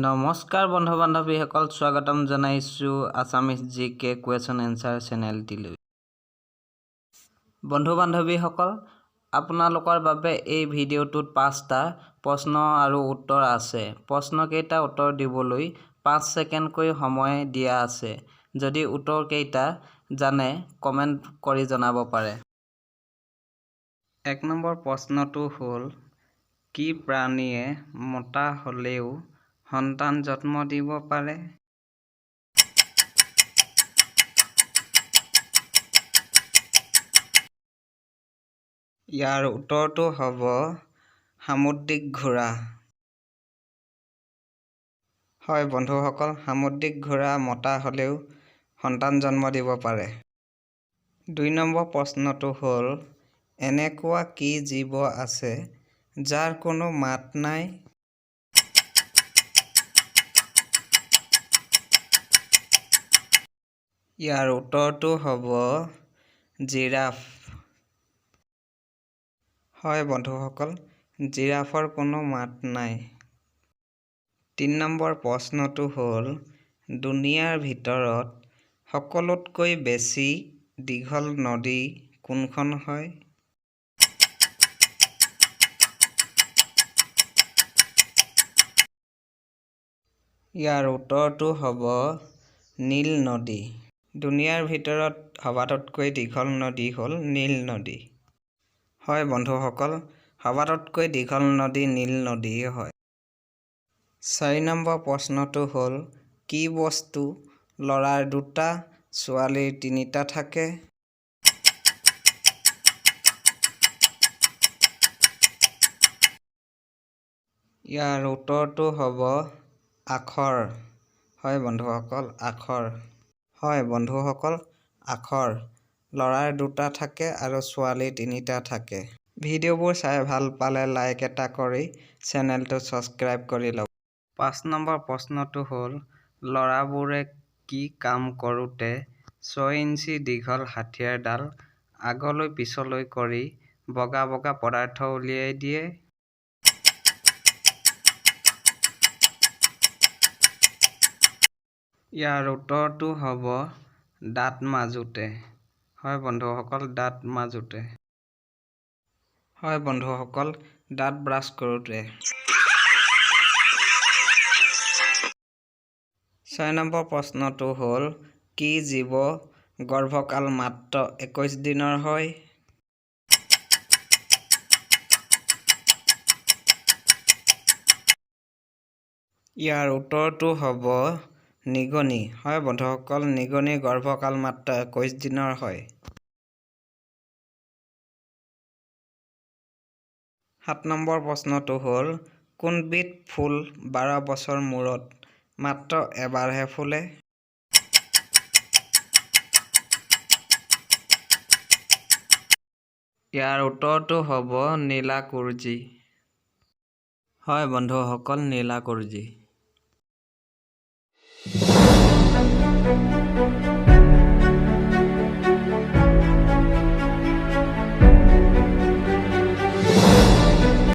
নমস্কাৰ বন্ধু বান্ধৱীসকল স্বাগতম জনাইছো আছামিজ জিকে কুৱেশ্যন এনসাৰ চেনেলটিলৈ। বন্ধু বান্ধৱীসকল আপোনালোকৰ বাবে এই ভিডিঅ'টোত 5টা প্ৰশ্ন আৰু উত্তৰ আছে। প্ৰশ্নকেইটা উত্তৰ দিবলৈ 5 ছেকেণ্ডকৈ সময় দিয়া আছে। যদি উত্তৰকেইটা জানে কমেণ্ট কৰি জনাব পাৰে। 1 নম্বৰ প্ৰশ্নটো হ'ল কি প্ৰাণীয়ে মতা হ'লেও সন্তান জন্ম দিব পাৰে? ইয়াৰ উত্তৰটো হ'ব সামুদ্ৰিক ঘোঁৰা। হয় বন্ধুসকল, সামুদ্ৰিক ঘোঁৰা মতা হ'লেও সন্তান জন্ম দিব পাৰে। 2 নম্বৰ প্ৰশ্নটো হ'ল এনেকুৱা কি জীৱ আছে যাৰ কোনো মাত নাই? ইয়াৰ উত্তৰটো হ'ব জিৰাফ। হয় বন্ধুসকল, জিৰাফৰ কোনো মাত নাই। 3 নম্বৰ প্ৰশ্নটো হ'ল দুনিয়াৰ ভিতৰত সকলোতকৈ বেছি দীঘল নদী কোনখন হয়? ইয়াৰ উত্তৰটো হ'ব নীল নদী। দুনিয়াৰ ভিতৰত সবাতোতকৈ দীঘল নদী হ'ল নীল নদী। হয় বন্ধুসকল, সবাতোতকৈ দীঘল নদী নীল নদী হয়। 4 নম্বৰ প্ৰশ্নটো হ'ল কি বস্তু ল'ৰাৰ 2টা ছোৱালীৰ 3টা থাকে? ইয়াৰ উত্তৰটো হ'ব আখৰ। হয় বন্ধুসকল, আখৰ। হয় বন্ধুসকল, আখৰ। ল'ৰাৰ 2টা থাকে আৰু ছোৱালীৰ 3টা থাকে। ভিডিঅ'বোৰ চাই ভাল পালে লাইক এটা কৰি চেনেলটো ছাবস্ক্ৰাইব কৰি লওক। 5 নম্বৰ প্ৰশ্নটো হ'ল ল'ৰাবোৰে কি কাম কৰোঁতে 6 ইঞ্চি দীঘল হাথিয়াৰডাল আগলৈ পিছলৈ কৰি বগা বগা পদাৰ্থ উলিয়াই দিয়ে? ইয়াৰ উত্তৰটো হ'ব দাঁত মাজোতে। হয় বন্ধুসকল, দাঁত মাজোতে। হয় বন্ধুসকল, দাঁত ব্ৰাছ কৰোঁতে। 6 নম্বৰ প্ৰশ্নটো হ'ল কি জীৱ গৰ্ভকাল মাত্ৰ 21 দিনৰ হয়? ইয়াৰ উত্তৰটো হ'ব নিগনি। হয় বন্ধুসকল, নিগনিৰ গৰ্ভকাল মাত্ৰ 21 দিনৰ হয়। 7 নম্বৰ প্ৰশ্নটো হ'ল কোনবিধ ফুল 12 বছৰ মূৰত মাত্ৰ এবাৰহে ফুলে? ইয়াৰ উত্তৰটো হ'ব নীলাকুৰিজি। হয় বন্ধুসকল, নীলাকুৰিজি।